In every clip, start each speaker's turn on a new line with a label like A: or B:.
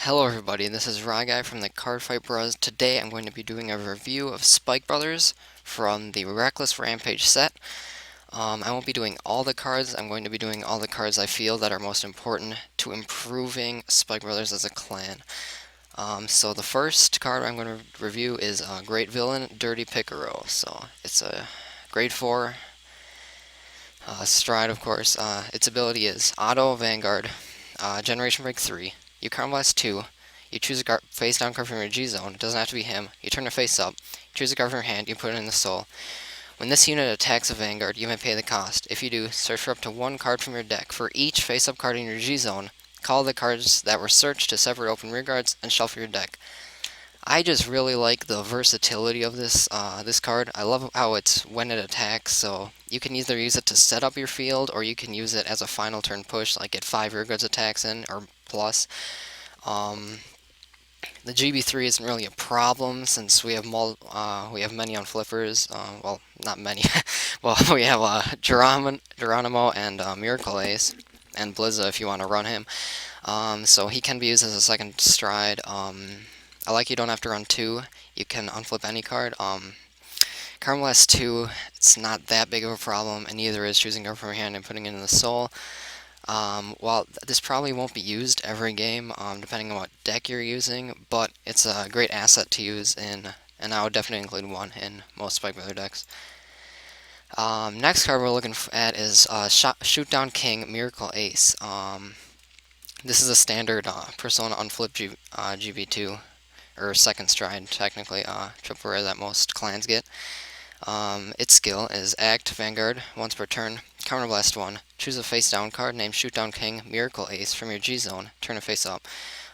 A: Hello everybody, this is Guy from the Card Fight Bros. Today I'm going to be doing a review of Spike Brothers from the Reckless Rampage set. I won't be doing all the cards, I'm going to be doing all the cards I feel that are most important to improving Spike Brothers as a clan. So the first card I'm going to review is Great Villain, Dirty Picaro. So it's a grade 4 stride, of course. Its ability is Auto Vanguard, Generation Break 3. You Karma Blast 2. You choose a face down card from your G zone. It doesn't have to be him. You turn it face up. Choose a card from your hand. You put it in the soul. When this unit attacks a Vanguard, you may pay the cost. If you do, search for up to one card from your deck. For each face up card in your G zone, call the cards that were searched to separate open rear guards and shuffle your deck. I just really like the versatility of this card. I love how it's when it attacks, so you can either use it to set up your field, or you can use it as a final turn push, like get 5 rear guards attacks in, or plus. The GB3 isn't really a problem since we have many on flippers. Well, not many. Well, we have Geronimo and Miracle Ace, and Blizza if you want to run him. So he can be used as a second stride. I like you don't have to run 2. You can unflip any card. Karma Blast 2, it's not that big of a problem, and neither is choosing card from your hand and putting it in the soul. While this probably won't be used every game, depending on what deck you're using, but it's a great asset to use in, and I would definitely include one in most Spike Brother decks. Next card we're looking at is Shoot Down King, Miracle Ace. This is a standard Persona Unflip GB2, or second stride, technically, triple rare that most clans get. Its skill is Act Vanguard, once per turn, Counterblast 1, choose a face down card named Shoot Down King, Miracle Ace from your G zone, turn it face up.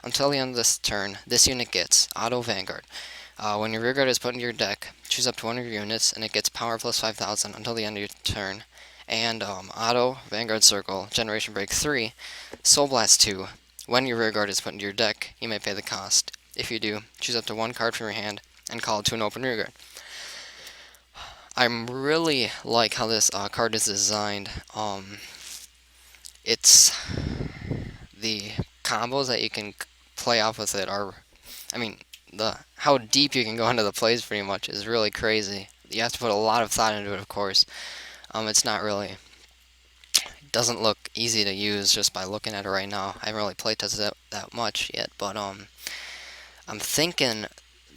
A: Until the end of this turn, this unit gets Auto Vanguard. When your rear guard is put into your deck, choose up to one of your units, and it gets power plus 5,000 until the end of your turn. And Auto Vanguard Circle, Generation Break 3, Soul Blast 2. When your rear guard is put into your deck, you may pay the cost. If you do, choose up to one card from your hand and call it to an open rear guard. I really like how this card is designed. It's the combos that you can play off with it are, I mean, how deep you can go into the plays pretty much is really crazy. You have to put a lot of thought into it, of course. It's not really, it doesn't look easy to use just by looking at it right now. I haven't really playtested it that much yet, but I'm thinking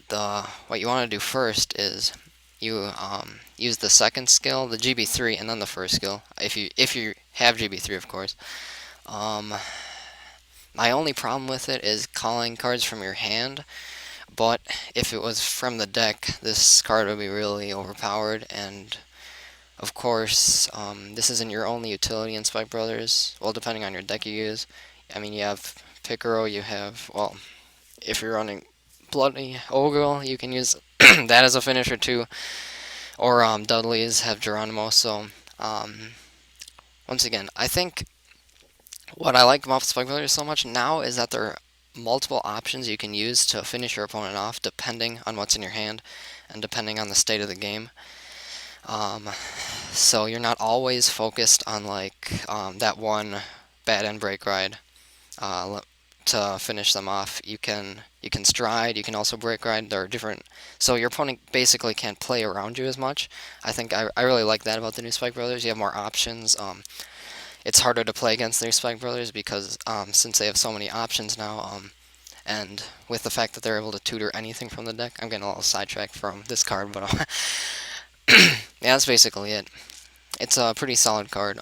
A: what you want to do first is you use the second skill, the GB3, and then the first skill. If you have GB3, of course. My only problem with it is calling cards from your hand. But if it was from the deck, this card would be really overpowered. And of course, this isn't your only utility in Spike Brothers. Well, depending on your deck you use. I mean, you have Picaro. You have, well, if you're running Bloody Ogre, you can use that as a finisher too. Or Dudley's have Geronimo. So once again, I think what I like about Spike Brothers so much now is that there are multiple options you can use to finish your opponent off, depending on what's in your hand and depending on the state of the game. So you're not always focused on like that one bad end break ride to finish them off. You can stride, you can also break ride. There are different, so your opponent basically can't play around you as much. I think I really like that about the new Spike Brothers. You have more options. It's harder to play against the new Spike Brothers because since they have so many options now, and with the fact that they're able to tutor anything from the deck. I'm getting a little sidetracked from this card, but yeah, that's basically it. It's a pretty solid card.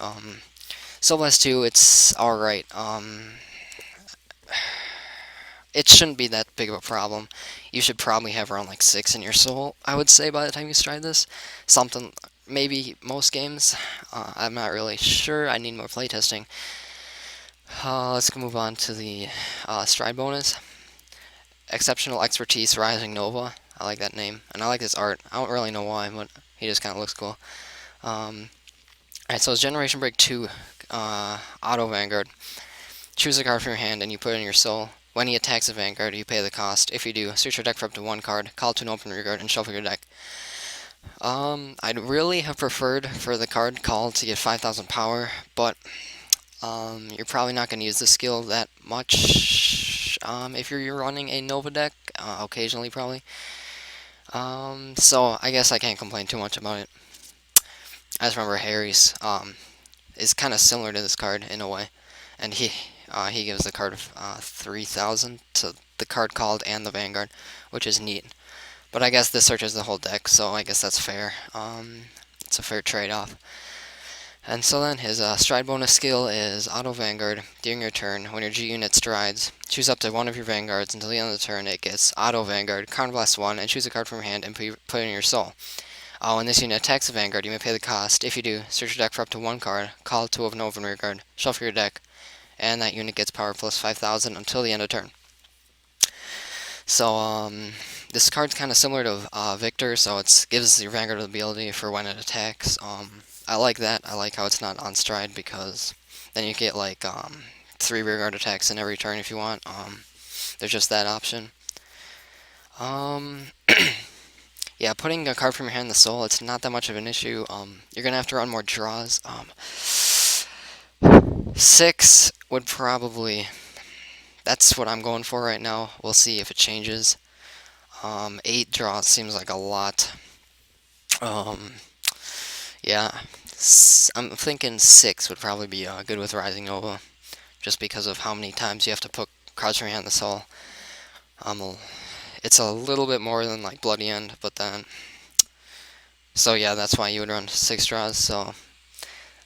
A: Soul Blast 2, it's alright. It shouldn't be that big of a problem. You should probably have around like 6 in your soul, I would say, by the time you stride this. Something, maybe most games. I'm not really sure. I need more playtesting. Let's move on to the stride bonus. Exceptional Expertise Rising Nova. I like that name. And I like his art. I don't really know why, but he just kind of looks cool. Alright, so it's Generation Break 2 Auto Vanguard. Choose a card from your hand and you put it in your soul. When he attacks a Vanguard, you pay the cost. If you do, search your deck for up to one card, call it to an open rear guard, and shuffle your deck. I'd really have preferred for the card called to get 5,000 power, but you're probably not going to use the skill that much if you're running a Nova deck, occasionally probably. So I guess I can't complain too much about it. I just remember Harry's is kind of similar to this card in a way, and he gives the card 3,000 to the card called and the Vanguard, which is neat. But I guess this searches the whole deck, so I guess that's fair. It's a fair trade-off. And so then his stride bonus skill is Auto Vanguard. During your turn, when your G unit strides, choose up to one of your Vanguards until the end of the turn. It gets Auto Vanguard, Counterblast 1, and choose a card from your hand and put it in your soul. When this unit attacks a Vanguard, you may pay the cost. If you do, search your deck for up to one card, call two of an open rear guard, shuffle your deck, and that unit gets power plus 5,000 until the end of turn. So, this card's kind of similar to Victor, so it gives your Vanguard the ability for when it attacks. I like that. I like how it's not on stride, because then you get like 3 rearguard attacks in every turn if you want. There's just that option. Yeah, putting a card from your hand in the soul, it's not that much of an issue. You're gonna have to run more draws. 6 would probably. That's what I'm going for right now. We'll see if it changes. 8 draws seems like a lot. Yeah, I'm thinking 6 would probably be good with Rising Nova, just because of how many times you have to put cards from your hand in the soul. It's a little bit more than like Bloody End, but then. So yeah, that's why you would run 6 draws. So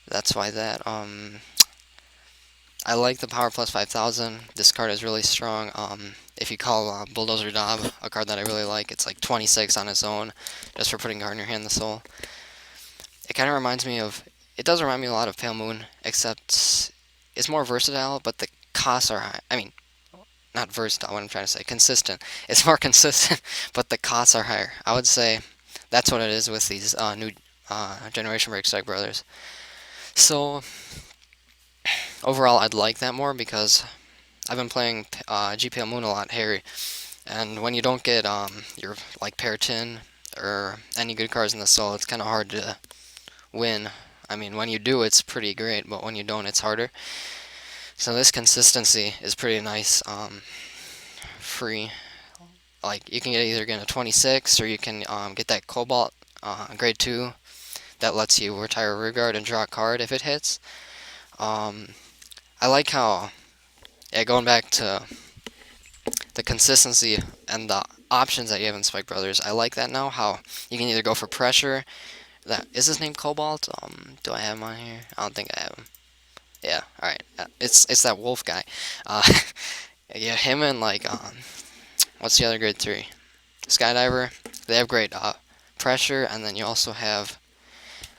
A: that's why that. I like the power plus 5,000. This card is really strong. If you call Bulldozer Dob, a card that I really like, it's like 26 on its own, just for putting a card in your hand in the soul. It kind of reminds me of. It does remind me a lot of Pale Moon, except it's more versatile, but the costs are high. I mean, not versatile, what I'm trying to say. Consistent. It's more consistent, but the costs are higher. I would say that's what it is with these new Generation Break Strike Brothers. So, overall, I'd like that more, because I've been playing GPL Moon a lot, Harry, and when you don't get your like Paratin or any good cards in the soul, it's kind of hard to win. I mean, when you do, it's pretty great, but when you don't, it's harder. So this consistency is pretty nice. Free, like you can either get a 26, or you can get that Cobalt grade 2 that lets you retire a rear guard and draw a card if it hits. I like how, yeah, going back to the consistency and the options that you have in Spike Brothers, I like that now, how you can either go for pressure. That is his name Cobalt? Do I have him on here? I don't think I have him. Yeah, alright. It's that wolf guy. Yeah, him and like what's the other grade 3? Skydiver. They have great pressure, and then you also have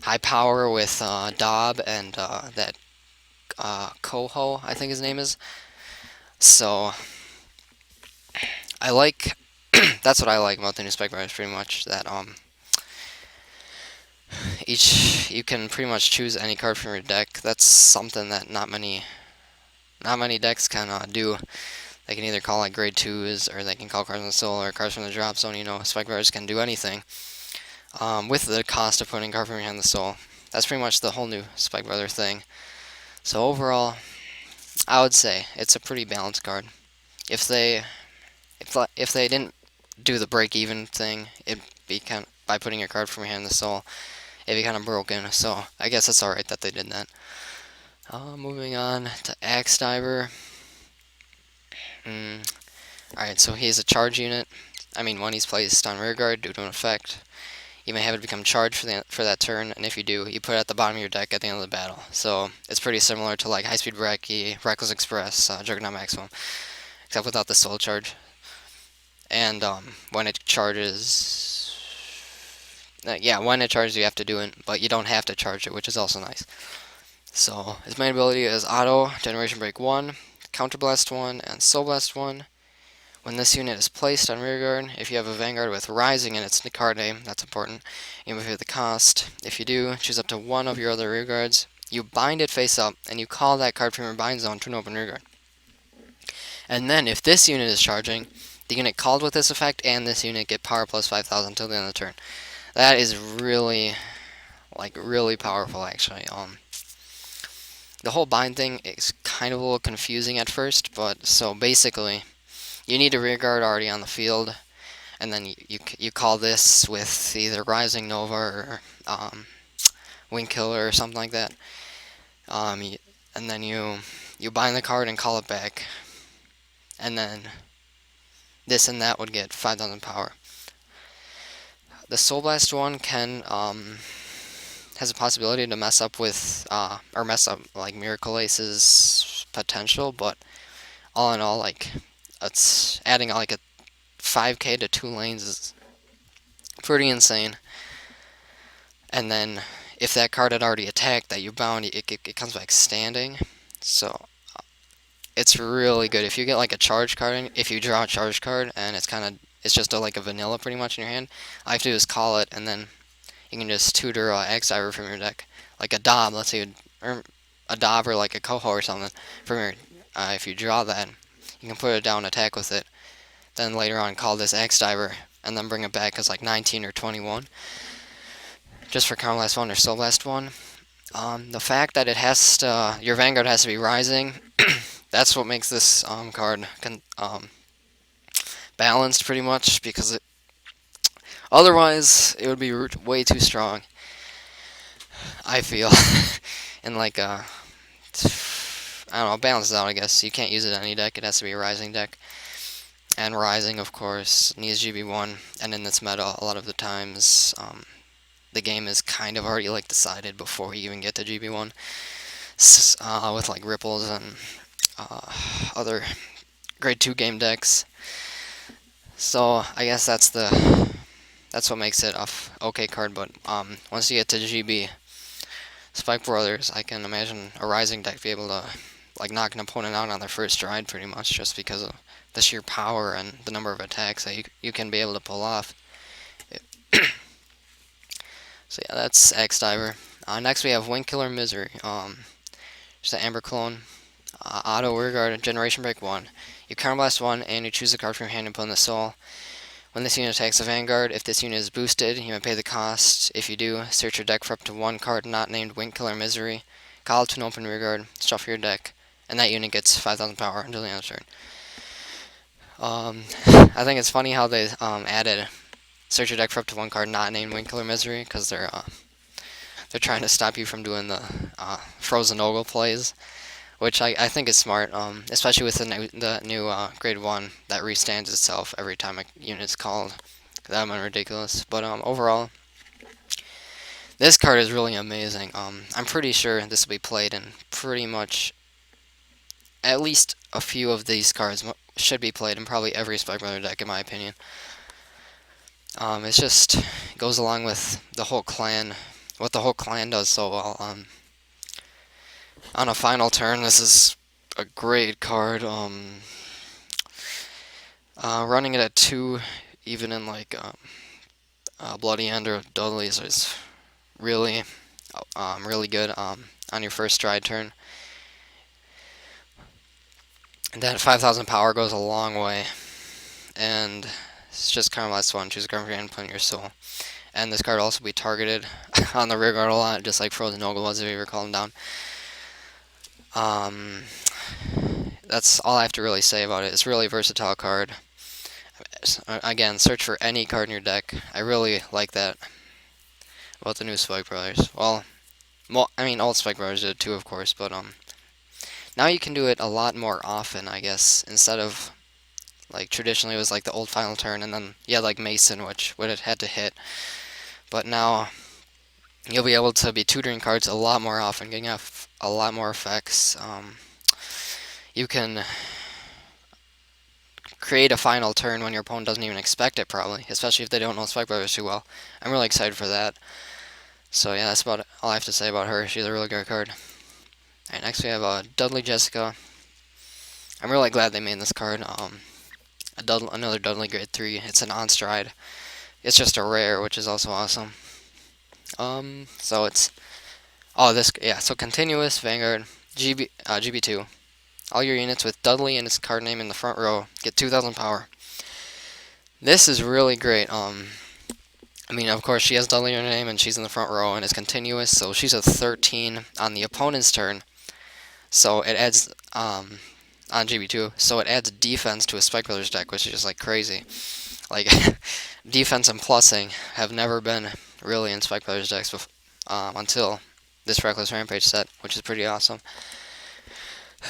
A: high power with Dob and that Coho, I think his name is. So I like that's what I like about the new Spike Brothers, pretty much, that you can pretty much choose any card from your deck. That's something that not many decks can do. They can either call like grade 2s, or they can call cards from the soul, or cards from the drop zone. You know, Spike Brothers can do anything with the cost of putting card from your hand in the soul. That's pretty much the whole new Spike Brother thing. So overall, I would say it's a pretty balanced card. If they didn't do the break even thing, it'd be kind of, by putting your card from your hand in the soul, it'd be kind of broken. So I guess it's alright that they did that. Moving on to Axe Diver. Alright, so he's a charge unit. I mean, when he's placed on rearguard due to an effect, you may have it become charged for that turn, and if you do, you put it at the bottom of your deck at the end of the battle. So it's pretty similar to like High Speed Brekkie, Reckless Express, Juggernaut Maximum, except without the soul charge. And when it charges, yeah, when it charges you have to do it, but you don't have to charge it, which is also nice. So his main ability is Auto, Generation Break 1, Counterblast 1, and Soul Blast 1. When this unit is placed on rearguard, if you have a Vanguard with Rising in its card name, that's important, you may pay the cost. If you do, choose up to one of your other rearguards. You bind it face up, and you call that card from your bind zone to an open rearguard. And then, if this unit is charging, the unit called with this effect and this unit get power plus 5,000 until the end of the turn. That is really, like, really powerful, actually. The whole bind thing is kind of a little confusing at first, but so basically, you need a rear guard already on the field, and then you call this with either Rising Nova or Wing Killer or something like that. And then you bind the card and call it back, and then this and that would get 5,000 power. The Soul Blast one has a possibility to mess up with or mess up like Miracle Ace's potential, but all in all, like it's adding like a 5k to 2 lanes is pretty insane. And then if that card had already attacked that you bound, it comes back standing. So it's really good if you get like a charge card. If you draw a charge card and it's just like a vanilla pretty much in your hand, all you have to do is call it, and then you can just tutor X Diver from your deck, like a Dob. Let's say, or a Dob or like a Coho or something from your. If you draw that, you can put it down, attack with it. Then later on, call this X Diver, and then bring it back as like 19 or 21, just for Counter Blast 1 or Soul Blast 1. The fact that it has to, your Vanguard has to be Rising, that's what makes this card balanced pretty much, because otherwise it would be way too strong, I feel. And like I don't know, balances out, I guess. You can't use it in any deck, it has to be a Rising deck. And Rising, of course, needs GB1, and in this meta, a lot of the times, the game is kind of already like decided before you even get to GB1, with like Ripples and other grade 2 game decks. So I guess that's what makes it a okay card. But once you get to GB Spike Brothers, I can imagine a Rising deck be able to like knock an opponent out on their first stride pretty much, just because of the sheer power and the number of attacks that you can be able to pull off. So yeah, that's X Diver. Next we have Wing Killer Misery. Just an Amber clone. Auto Rearguard Generation Break 1. You Counterblast 1 and you choose a card from your hand and put in the soul. When this unit attacks a Vanguard, if this unit is boosted, you may pay the cost. If you do, search your deck for up to one card not named Wing Killer Misery. Call it to an open rearguard, shuffle your deck, and that unit gets 5,000 power until the end of the turn. I think it's funny how they added search your deck for up to one card not named Wing Killer Misery, because they're trying to stop you from doing the Frozen Ogle plays, which I think is smart, especially with the new grade 1 that restands itself every time a unit's called. That would be ridiculous. But overall, this card is really amazing. I'm pretty sure this will be played in pretty much at least a few of these cards should be played in probably every Spike Brother deck, in my opinion. It's just goes along with the whole clan, what the whole clan does so well. On a final turn, this is a great card. Running it at 2, even in like Bloody End or Dudley's, is really, really good on your first stride turn. And that 5,000 power goes a long way. And it's just kind of last one. Choose a card from your hand, put in your soul. And this card will also be targeted on the rear guard a lot, just like Frozen Ogle was if you ever called him down. That's all I have to really say about it. It's a really versatile card. Again, search for any card in your deck. I really like that about the new Spike Brothers. Well, I mean, old Spike Brothers did too, of course, but now you can do it a lot more often, I guess, instead of like traditionally it was like the old final turn, and then you had like Mason, which would have had to hit. But now you'll be able to be tutoring cards a lot more often, getting a lot more effects. You can create a final turn when your opponent doesn't even expect it, probably, especially if they don't know Spike Brothers too well. I'm really excited for that. So yeah, that's about all I have to say about her. She's a really good card. Alright, next we have Dudley Jessica. I'm really glad they made this card. Another Dudley grade 3. It's an on-stride. It's just a rare, which is also awesome. So it's so continuous Vanguard GB2. All your units with Dudley and his card name in the front row get 2,000 power. This is really great. I mean, of course, she has Dudley in her name, and she's in the front row, and it's continuous, so she's a 13 on the opponent's turn. So it adds on GB2, so it adds defense to a Spike Brothers deck, which is just like crazy. Like defense and plussing have never been really in Spike Brothers decks until this Reckless Rampage set, which is pretty awesome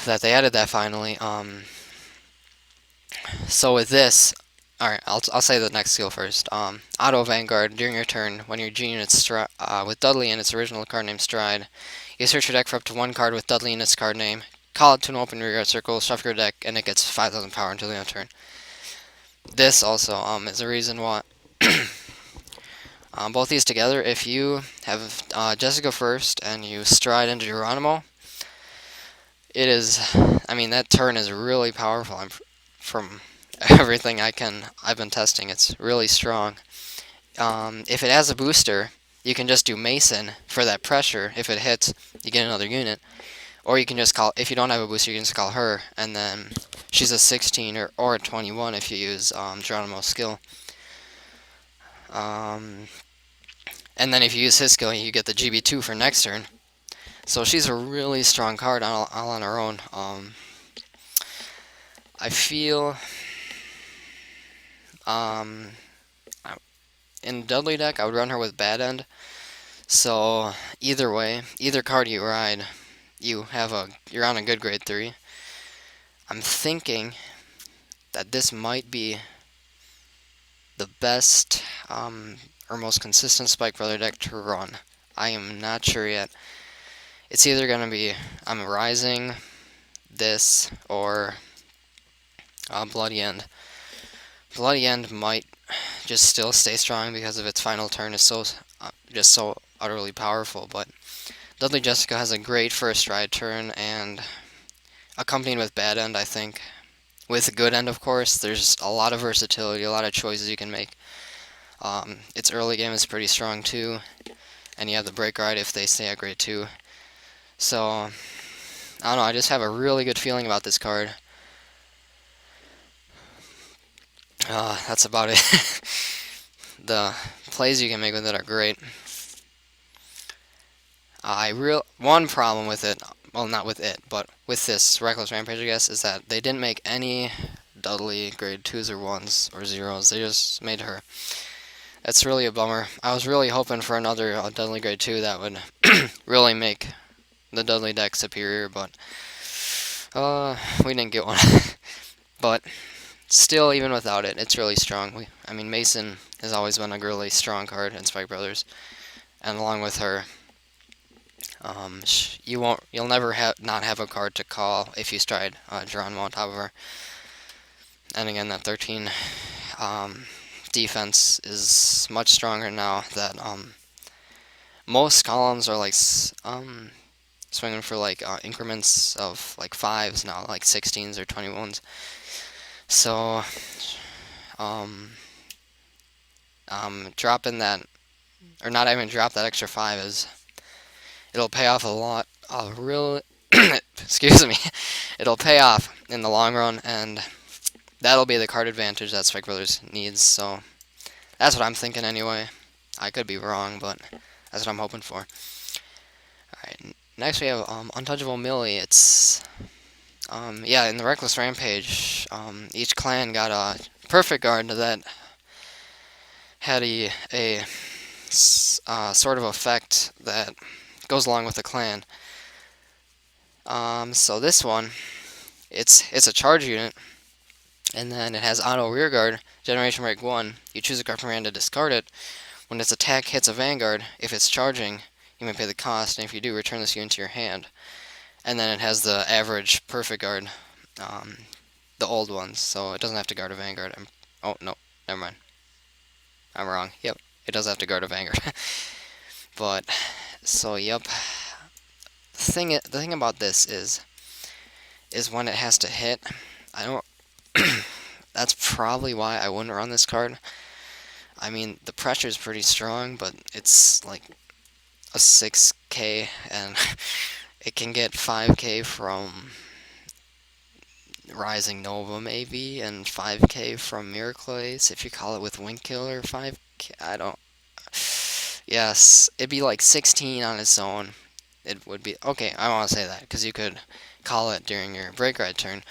A: that they added that finally. So with this, alright, I'll say the next skill first. Auto Vanguard, during your turn, when your G unit's with Dudley and its original card name Stride, you search your deck for up to one card with Dudley in its card name, call it to an open rearguard circle, shuffle your deck, and it gets 5,000 power until the end of turn. This also is a reason why both these together, if you have Jessica first and you Stride into Geronimo, it is, I mean, that turn is really powerful. From everything I've been testing, it's really strong. If it has a booster, you can just do Mason for that pressure. If it hits, you get another unit. Or you can just call, if you don't have a booster, you can just call her, and then she's a 16 or a 21 if you use Geronimo's skill. And then if you use his skill, you get the GB2 for next turn. So she's a really strong card all on her own. I feel in Dudley deck, I would run her with Bad End. So either way, either card you ride, you're on a good grade 3. I'm thinking that this might be the best or most consistent Spike Brother deck to run. I am not sure yet. It's either going to be I'm Rising, this, or Bloody End. Bloody End might just still stay strong because of its final turn is just so utterly powerful, but Dudley Jessica has a great first Stride turn, and accompanied with Bad End, I think. With Good End, of course, there's a lot of versatility, a lot of choices you can make. Its early game is pretty strong too, and you have the Break Ride if they stay at grade 2. So, I don't know, I just have a really good feeling about this card. That's about it. The plays you can make with it are great. One problem with it, well, not with it, but with this Reckless Rampage, I guess, is that they didn't make any Dudley grade 2s or 1s or 0s. They just made her. That's really a bummer. I was really hoping for another Dudley grade 2 that would really make the Dudley deck superior, but we didn't get one. But still, even without it, it's really strong. I mean, Mason has always been a really strong card in Spike Brothers, and along with her, you'll never not have a card to call if you Stride Geronimo on top of her. And again, that 13 defense is much stronger now that most columns are like swinging for like increments of like 5s now, like 16s or 21s. So dropping that, or not even drop that extra 5 it'll pay off a lot. Really, excuse me, it'll pay off in the long run, and that'll be the card advantage that Spike Brothers needs. So that's what I'm thinking anyway. I could be wrong, but that's what I'm hoping for. Alright, next we have Untouchable Millie. It's yeah, in the Reckless Rampage, each clan got a perfect guard that had a sort of effect that goes along with the clan. So this one, it's a charge unit, and then it has auto rearguard, generation break 1. You choose a card from your hand to discard it. When its attack hits a vanguard, if it's charging, you may pay the cost, and if you do, return this unit to your hand. And then it has the average perfect guard, the old ones, so it doesn't have to guard a vanguard. Oh no, never mind. I'm wrong. Yep, it does have to guard a vanguard. But so yep. The thing about this is when it has to hit. I don't. That's probably why I wouldn't run this card. I mean, the pressure is pretty strong, but it's like a 6k, and it can get 5k from Rising Nova maybe, and 5k from Miracle Ace if you call it with Wink Killer. 5k, I don't. Yes, it'd be like 16 on its own. it would be okay. I want to say that because you could call it during your break ride turn,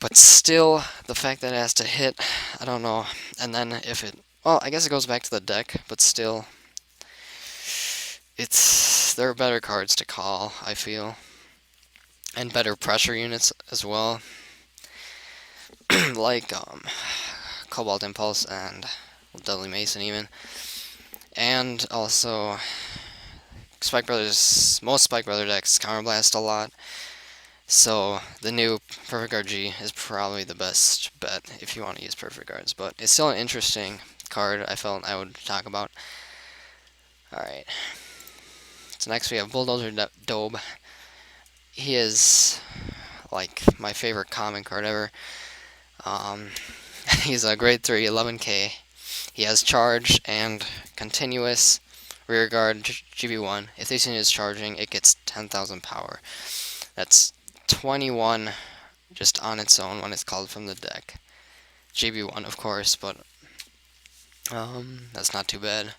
A: but still, the fact that it has to hit, I don't know. And then if it, well, I guess it goes back to the deck, but still, there are better cards to call, I feel, and better pressure units as well, like Cobalt Impulse and Dudley Mason even, and also Spike Brothers. Most Spike Brother decks counterblast a lot, so the new Perfect Guard G is probably the best bet if you want to use Perfect Guards, but it's still an interesting card I felt I would talk about. Alright, so next we have Bulldozer Dobe. He is like my favorite common card ever. He's a grade 3, 11k. He has charge and continuous rear guard GB1. If this unit is charging, it gets 10,000 power. That's 21 just on its own when it's called from the deck. GB1, of course, but that's not too bad.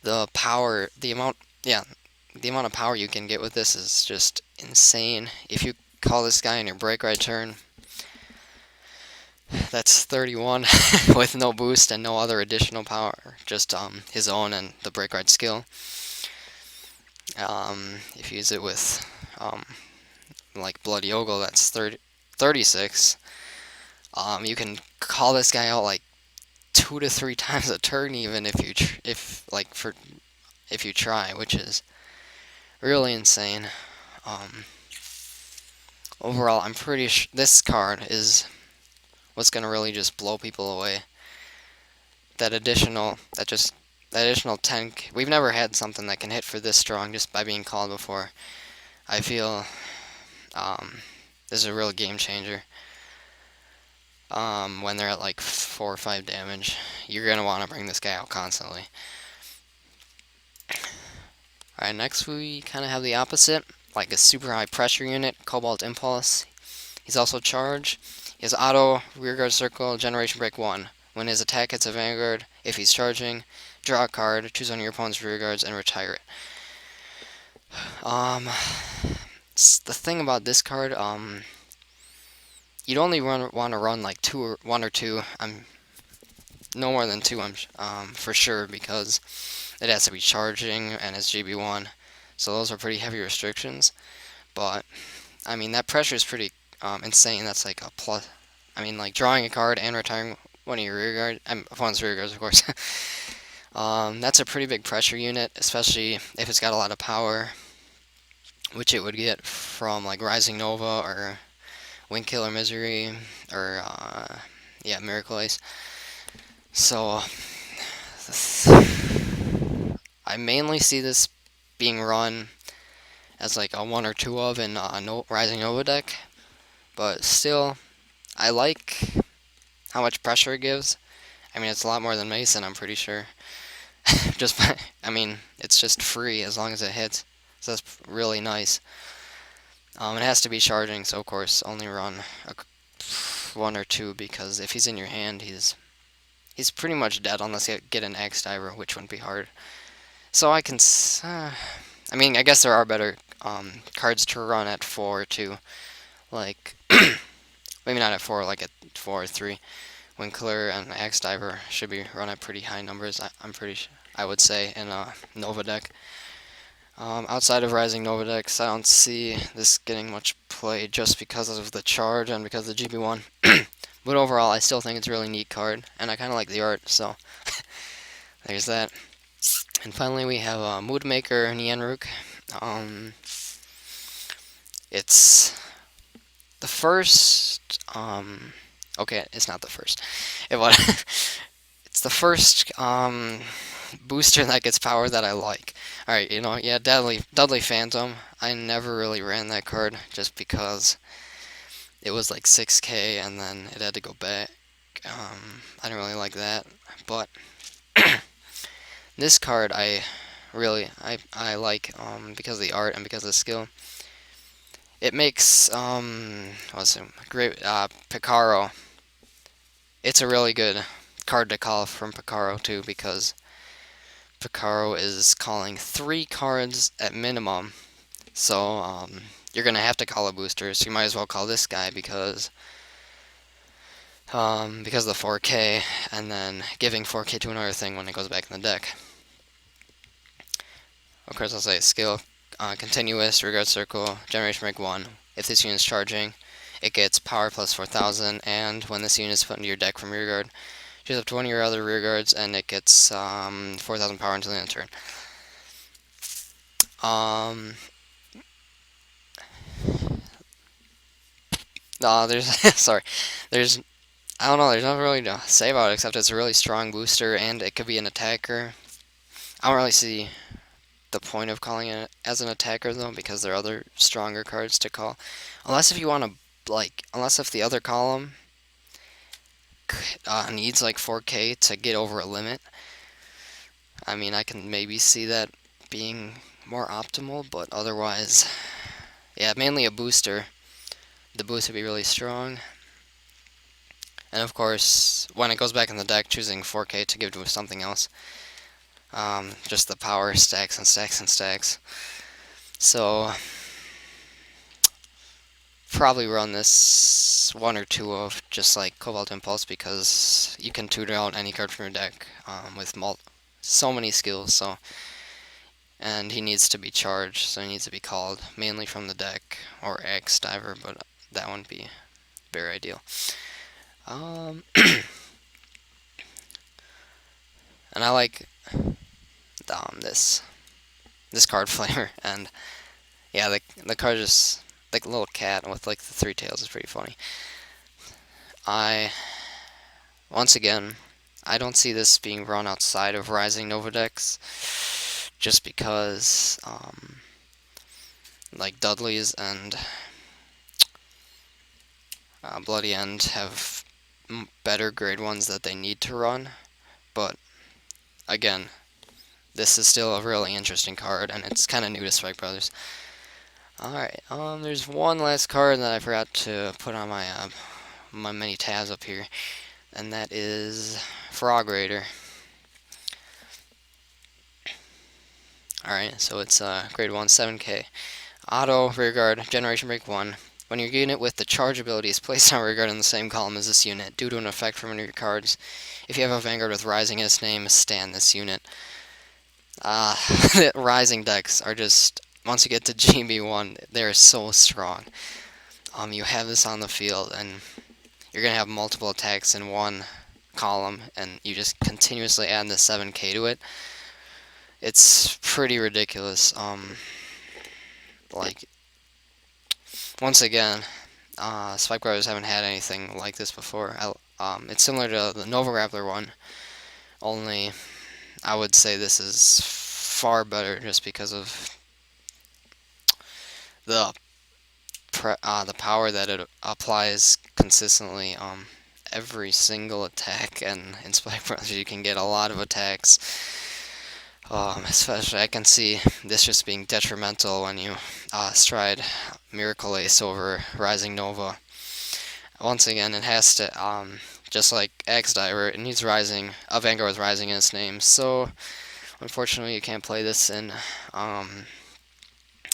A: The power, the amount of power you can get with this is just insane. If you call this guy in your break ride turn, that's 31 with no boost and no other additional power, just his own and the break ride skill. If you use it with like Bloody Ogle, that's 36. You can call this guy out like 2 to 3 times a turn, even if you try, which is really insane. Overall, I'm pretty sure this card is what's gonna really just blow people away. That additional 10. We've never had something that can hit for this strong just by being called before. I feel this is a real game changer. When they're at like 4 or 5 damage, you're gonna want to bring this guy out constantly. Alright, next we kind of have the opposite, like a super high pressure unit, Cobalt Impulse. He's also charged. He has auto rearguard circle, generation break 1. When his attack hits a vanguard, if he's charging, draw a card, choose one of your opponent's rearguards, and retire it. The thing about this card, you'd only want to run like 1 or 2. No more than 2, for sure, because it has to be charging and it's GB1. So those are pretty heavy restrictions. But I mean, that pressure is pretty insane. That's like a plus. I mean, like drawing a card and retiring one of your rear guard, opponent's rear guards, of course. That's a pretty big pressure unit, especially if it's got a lot of power, which it would get from like Rising Nova or Wind Killer Misery or Miracle Ace. So I mainly see this being run as like a 1 or 2 of in Rising Nova deck, but still, I like how much pressure it gives. I mean, it's a lot more than Mason, I'm pretty sure. It's just free as long as it hits, so that's really nice. It has to be charging, so of course only run 1 or 2, because if he's in your hand, he's pretty much dead unless you get an Axe Diver, which wouldn't be hard. So I can, I guess there are better cards to run at 4 too, like maybe not at 4, like at 4 or 3. Wind Killer and Axe Diver should be run at pretty high numbers. I would say in a Nova deck. Outside of Rising Nova decks, I don't see this getting much play just because of the charge and because of the GB1. But overall, I still think it's a really neat card, and I kind of like the art, so there's that. And finally, we have Moodmaker Nianrook. It's the first. Okay, it's not the first. It's the first booster that gets power that I like. Alright, Dudley Phantom. I never really ran that card just because it was like 6k and then it had to go back. I didn't really like that, but this card I like because of the art and because of the skill. It makes great Picaro. It's a really good card to call from Picaro too, because Picaro is calling 3 cards at minimum, so you're gonna have to call a booster. So you might as well call this guy because of the 4K, and then giving 4K to another thing when it goes back in the deck. Of course, I'll say skill, continuous, rearguard circle, generation break 1. If this unit is charging, it gets power plus 4,000, and when this unit is put into your deck from rearguard, choose up to one of your other rearguards, and it gets 4,000 power until the end of the turn. There's sorry, there's I don't know. There's nothing really to say about it except it's a really strong booster, and it could be an attacker. I don't really see the point of calling it as an attacker though, because there are other stronger cards to call. Unless if you want to unless if the other column needs like 4K to get over a limit. I mean, I can maybe see that being more optimal, but otherwise, yeah, mainly a booster. The boost would be really strong. And of course, when it goes back in the deck, choosing 4K to give to something else. Just the power stacks and stacks and stacks. So, probably run this 1 or 2 of just like Cobalt Impulse, because you can tutor out any card from your deck with so many skills. So, and he needs to be charged, so he needs to be called mainly from the deck or X Diver, but that wouldn't be very ideal. And I like this card flavor, and yeah, the card just like a little cat with like the 3 tails is pretty funny. Once again, I don't see this being run outside of Rising Nova decks, just because like Dudley's and Bloody End have better grade ones that they need to run, but again, this is still a really interesting card, and it's kind of new to Spike Brothers. Alright, there's one last card that I forgot to put on my many tabs up here, and that is Frog Raider. Alright, so it's grade 1, 7K. Auto, rearguard, generation break 1. When your unit with the charge ability is placed on rearguard in the same column as this unit, due to an effect from one of your cards, if you have a Vanguard with Rising in its name, stand this unit. Rising decks are just, once you get to GB1, they're so strong. You have this on the field, and you're going to have multiple attacks in one column, and you just continuously add the 7K to it. It's pretty ridiculous. Like, once again, Spike Brothers haven't had anything like this before. It's similar to the Nova Grappler one, only I would say this is far better just because of the power that it applies consistently. Every single attack, and in Spike Brothers you can get a lot of attacks. Especially I can see this just being detrimental when you stride Miracle Ace over Rising Nova. Once again, it has to, just like X Diver, it needs Rising, a Vanguard with Rising in its name, so unfortunately you can't play this in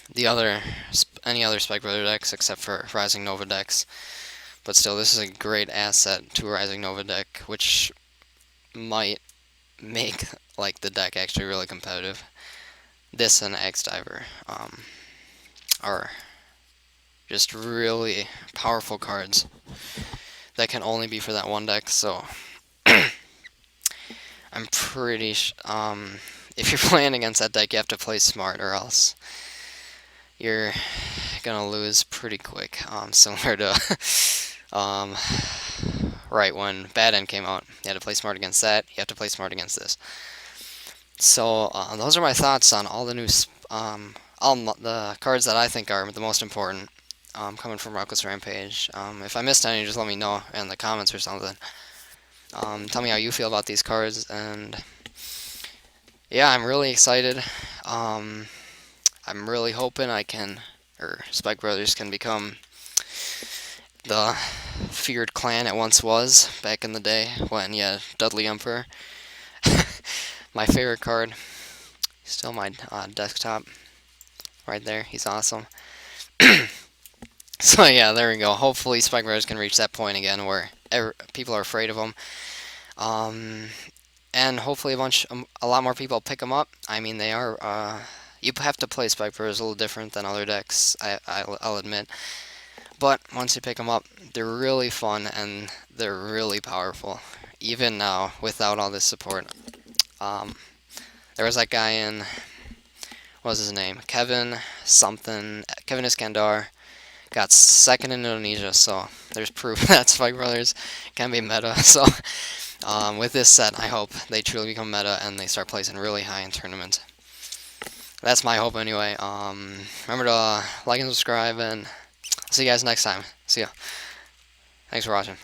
A: any other Spike Brother decks except for Rising Nova decks. But still, this is a great asset to a Rising Nova deck, which might make like the deck actually really competitive. This and X Diver are just really powerful cards that can only be for that one deck. So I'm pretty if you're playing against that deck, you have to play smart, or else you're gonna lose pretty quick. Similar to right when Bad End came out, you had to play smart against that. You have to play smart against this. So those are my thoughts on all the new all the cards that I think are the most important coming from Reckless Rampage. If I missed any, just let me know in the comments or something. Tell me how you feel about these cards, and yeah, I'm really excited. I'm really hoping Spike Brothers can become the feared clan it once was back in the day when, yeah, Dudley Emperor. My favorite card. Still my desktop right there. He's awesome. So yeah, there we go. Hopefully Spike Brothers can reach that point again where people are afraid of them. Um, and hopefully a lot more people pick them up. I mean, they are. You have to play Spike Brothers a little different than other decks. I'll admit. But once you pick them up, they're really fun and they're really powerful. Even now, without all this support. Um, there was that guy in, what was his name? Kevin something. Kevin Iskandar got second in Indonesia, so there's proof that Spike Brothers can be meta. So with this set, I hope they truly become meta and they start placing really high in tournaments. That's my hope anyway. Remember to like and subscribe, and see you guys next time. See ya. Thanks for watching.